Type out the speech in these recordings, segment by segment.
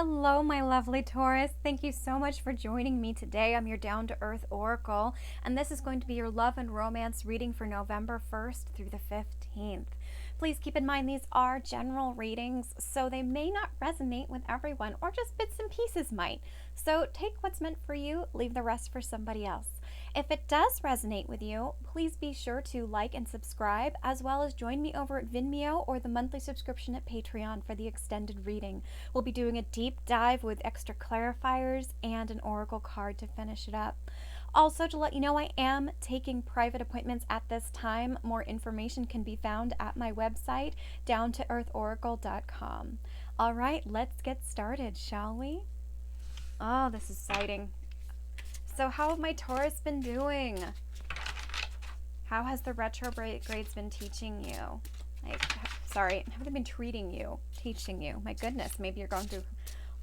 Hello, my lovely Taurus. Thank you so much for joining me today. I'm your Down to Earth Oracle, and this is going to be your love and romance reading for November 1st through the 15th. Please keep in mind these are general readings, so they may not resonate with everyone, or just bits and pieces might. So take what's meant for you, leave the rest for somebody else. If it does resonate with you, please be sure to like and subscribe, as well as join me over at Vimeo or the monthly subscription at Patreon for the extended reading. We'll be doing a deep dive with extra clarifiers and an oracle card to finish it up. Also, to let you know, I am taking private appointments at this time. More information can be found at my website, downtoearthoracle.com. All right, let's get started, shall we? Oh, this is exciting. So how have my Taurus been doing? How has the retrogrades been teaching you? Sorry, how have they been treating you, teaching you? My goodness, maybe you're going through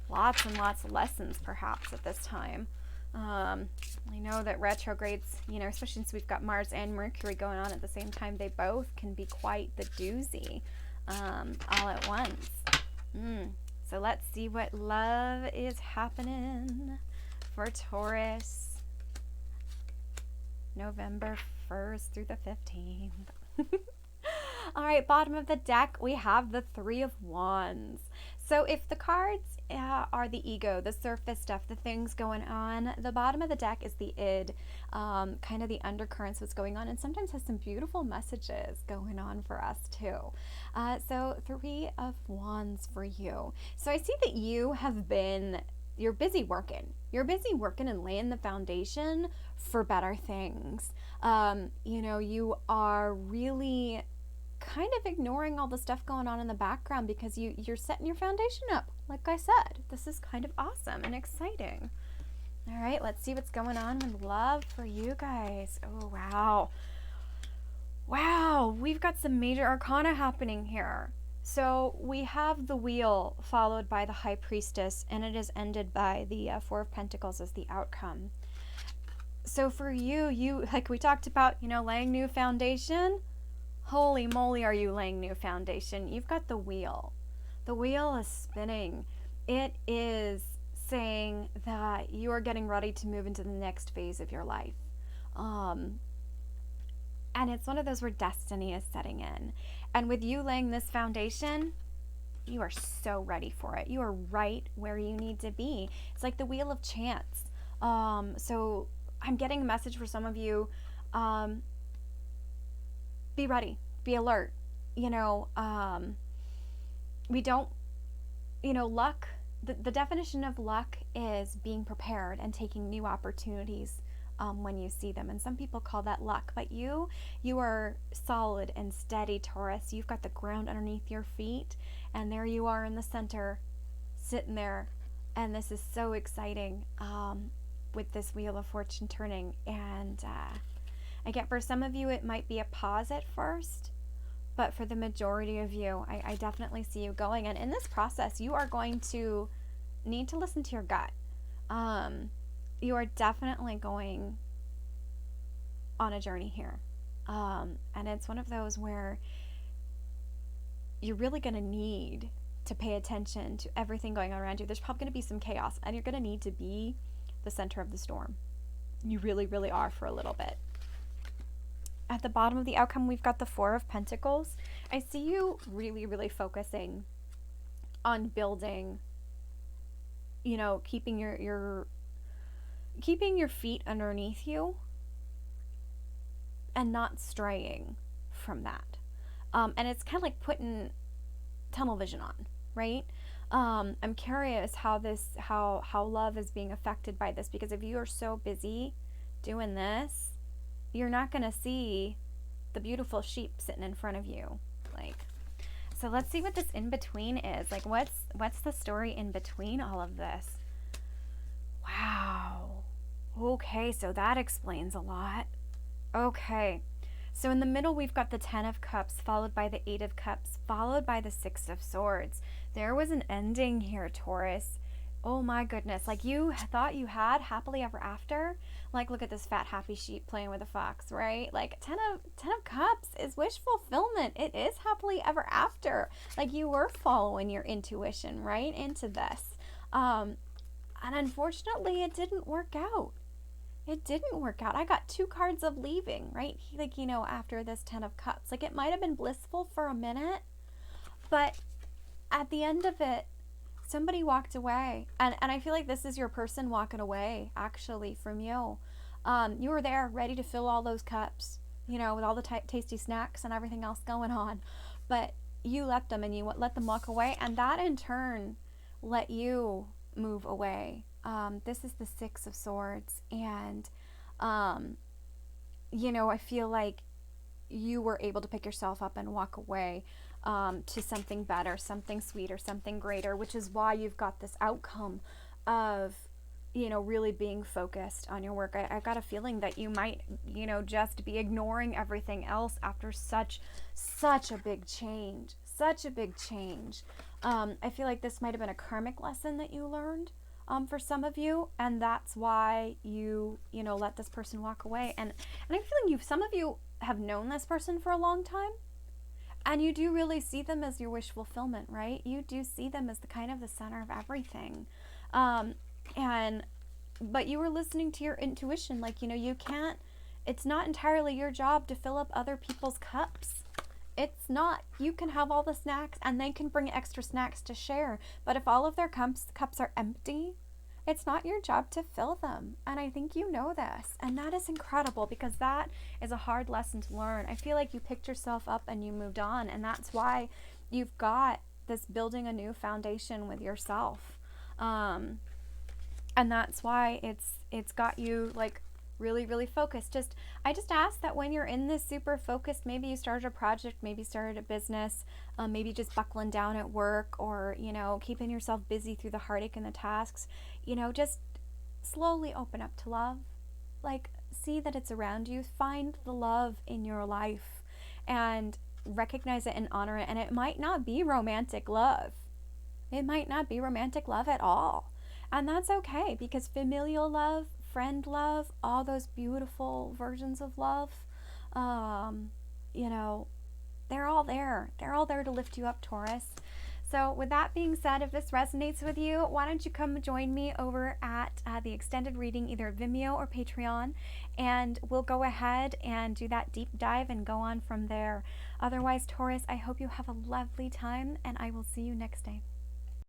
lots and lots of lessons perhaps at this time. I know that retrogrades, especially since we've got Mars and Mercury going on at the same time, they both can be quite the doozy all at once. So let's see what love is happening for Taurus. November 1st through the 15th. All right, bottom of the deck, we have the Three of Wands. So if the cards are the ego, the surface stuff, the things going on, the bottom of the deck is the id, kind of the undercurrents, what's going on, and sometimes has some beautiful messages going on for us too. So Three of Wands for you. So I see that you're busy working. You're busy working and laying the foundation for better things. You are really kind of ignoring all the stuff going on in the background because you're setting your foundation up. Like I said, this is kind of awesome and exciting. All right, let's see what's going on with love for you guys. Oh, wow. Wow, we've got some major arcana happening here. So we have the Wheel followed by the High Priestess, and it is ended by the Four of Pentacles as the outcome. So for you, like we talked about, laying new foundation. Holy moly, are you laying new foundation? You've got the Wheel. The Wheel is spinning. It is saying that you are getting ready to move into the next phase of your life. And it's one of those where destiny is setting in. And with you laying this foundation, you are so ready for it. You are right where you need to be. It's like the Wheel of Chance. So I'm getting a message for some of you. Be ready. Be alert. We don't, luck. The definition of luck is being prepared and taking new opportunities when you see them, and some people call that luck, but you are solid and steady, Taurus. You've got the ground underneath your feet, and there you are in the center, sitting there, and this is so exciting with this Wheel of Fortune turning. And again, for some of you it might be a pause at first, but for the majority of you, I definitely see you going, and in this process you are going to need to listen to your gut. You are definitely going on a journey here. And it's one of those where you're really going to need to pay attention to everything going on around you. There's probably going to be some chaos, and you're going to need to be the center of the storm. You really, really are for a little bit. At the bottom of the outcome, we've got the Four of Pentacles. I see you really, really focusing on building, keeping your feet underneath you and not straying from that. And it's kind of like putting tunnel vision on, right? I'm curious how love is being affected by this, because if you are so busy doing this, you're not going to see the beautiful sheep sitting in front of you. So let's see what this in between is. What's the story in between all of this? Wow. Okay, so that explains a lot. Okay, so in the middle we've got the Ten of Cups, followed by the Eight of Cups, followed by the Six of Swords. There was an ending here, Taurus. Oh my goodness, like you thought you had happily ever after. Like, look at this fat happy sheep playing with a fox, right? Like Ten of Cups is wish fulfillment. It is happily ever after. Like you were following your intuition right into this. Um, and unfortunately, it didn't work out. It didn't work out. I got 2 cards of leaving, right? Like, after this 10 of cups. Like, it might have been blissful for a minute, but at the end of it, somebody walked away. And I feel like this is your person walking away, actually, from you. You were there ready to fill all those cups, with all the tasty snacks and everything else going on. But you let them, and you let them walk away. And that, in turn, let you move away. This is the Six of Swords. And, I feel like you were able to pick yourself up and walk away to something better, something sweeter, something greater, which is why you've got this outcome of, really being focused on your work. I got a feeling that you might, just be ignoring everything else after such a big change, such a big change. I feel like this might have been a karmic lesson that you learned. For some of you, and that's why you let this person walk away. And I'm feeling some of you have known this person for a long time, and you do really see them as your wish fulfillment, right? You do see them as the kind of the center of everything. But you were listening to your intuition. Like, you can't, it's not entirely your job to fill up other people's cups. It's not. You can have all the snacks, and they can bring extra snacks to share. But if all of their cups are empty, it's not your job to fill them. And I think you know this. And that is incredible, because that is a hard lesson to learn. I feel like you picked yourself up and you moved on. And that's why you've got this building a new foundation with yourself. And that's why it's got you, like, really, really focused. I just ask that when you're in this super focused, maybe you started a project, maybe started a business, maybe just buckling down at work, or, keeping yourself busy through the heartache and the tasks, just slowly open up to love. Like, see that it's around you. Find the love in your life and recognize it and honor it. And it might not be romantic love. It might not be romantic love at all. And that's okay, because familial love, friend love, all those beautiful versions of love, they're all there. They're all there to lift you up, Taurus. So with that being said, if this resonates with you, why don't you come join me over at the extended reading, either Vimeo or Patreon, and we'll go ahead and do that deep dive and go on from there. Otherwise, Taurus, I hope you have a lovely time, and I will see you next time.